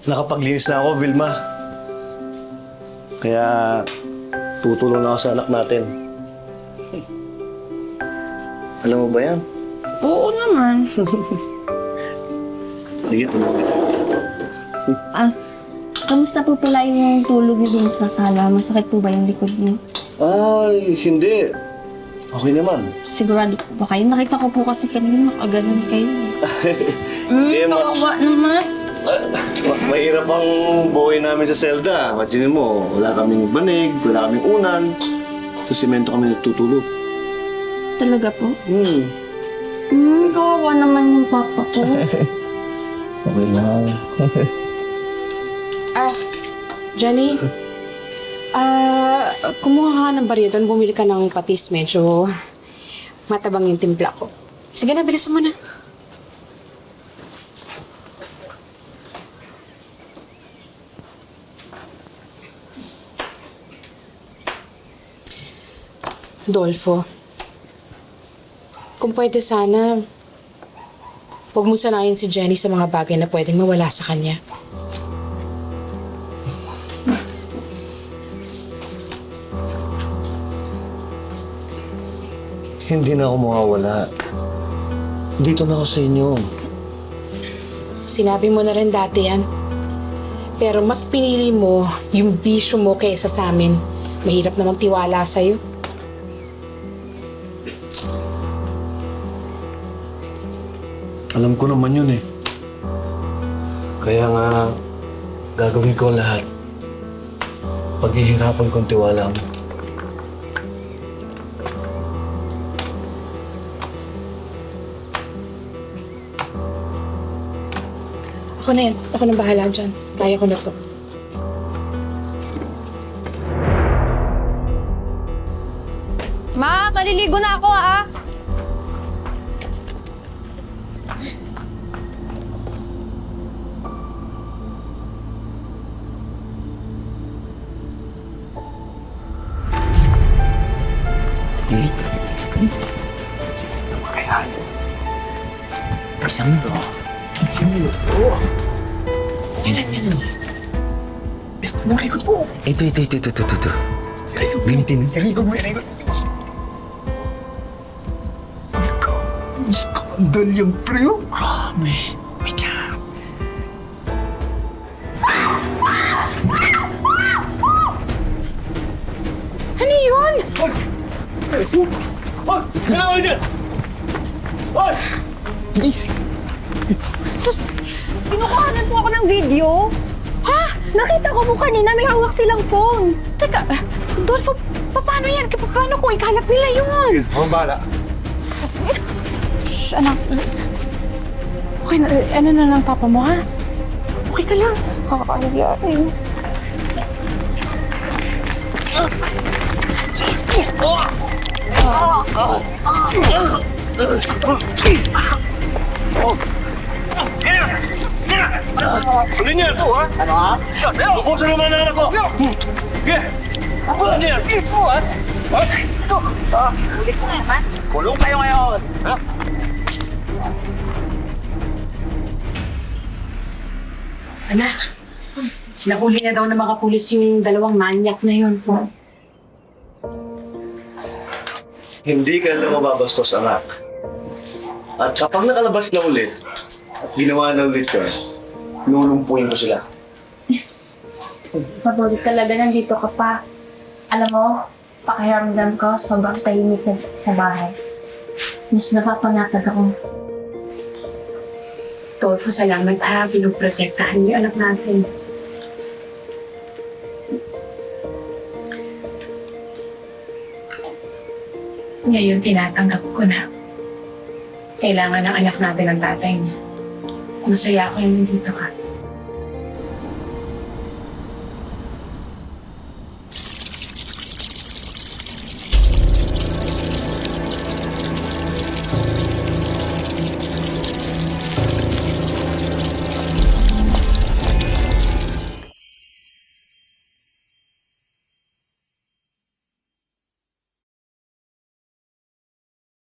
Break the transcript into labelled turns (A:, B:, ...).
A: Nakapaglinis na ako, Vilma. Kaya tutulong na ako sa anak natin. Alam mo ba yan?
B: Oo naman.
A: Sige, tulungan kita.
B: Kamusta po pala yung tulog niyo dun sa sala? Masakit po ba yung likod niyo?
A: Ay, hindi. Okay naman.
B: Sigurado po ba kayo? Nakita ko po kasi kanina nakaganon kayo. Kawawa naman.
A: Mas mahirap ang buhay namin sa selda. Imagine mo, wala kaming banig, wala kaming unan. Sa simento kami natutulog.
B: Talaga po? Kawawa naman yung papa ko.
A: Okay lang.
C: Jenny, kumuha ka ng bariton, bumili ka ng patis, medyo matabang yung timpla ko. Sige na, bilisan mo na. Dolfo, kung pwede sana, huwag mo sanayin si Jenny sa mga bagay na pwedeng mawala sa kanya.
A: Hindi na ako mawawala. Dito na ako sa inyo.
C: Sinabi mo na rin dati yan. Pero mas pinili mo yung bisyo mo kaysa sa amin. Mahirap na magtiwala sa'yo.
A: Alam ko naman yun eh. Kaya nga, gagawin ko lahat. Paghihirapan kong tiwala mo.
C: Ako na yan. Ako nang bahala dyan. Kaya ko na to.
D: Ma, maliligo na ako ah.
E: Isang mundo. Isang mundo. Yan. Marikot po. Ito. Gamitin. Irikot mo. Skandal yung preo. Grabe. Wait lang.
C: Ano yun?
A: Hoy! Kailangan ka dyan! Hoy!
E: Please.
C: Sus!
D: Pinukuhanan po ako ng video. Ha? Nakita ko po kanina may hawak silang phone.
C: Teka, Dolfo, paano yan? Paano ko ikalat nila yun?
A: Ako bahala.
C: Shh, anak. Okay na, ano na lang papa mo, ha? Okay ka lang. Kakakayari.
A: Suli niya ito, ha? Ano, ha? Bukusan naman ang anak ko! Sige! Bukusan niya! Ito, ha? Ito!
D: Ulit ko naman.
A: Kulong kayo ngayon! Ha?
C: Anak, nahuli na daw ng mga pulis yung dalawang manyak na yun.
A: Hindi ka na mababastos, anak. At kapag nakalabas na ulit, at ginawa na ulit ka, lulumpuin mo sila.
B: Mabulit talaga nandito ka pa. Alam mo, pakiramdam ko sobrang tahimik na sa bahay. Mas napapangatag ako.
C: Dolfo, salamat ha. Pinagprotektahan niyo anak natin. Ngayon, tinatanggap ko na. Kailangan ng anak natin ng tatay niya. Masaya ako yung nandito ka.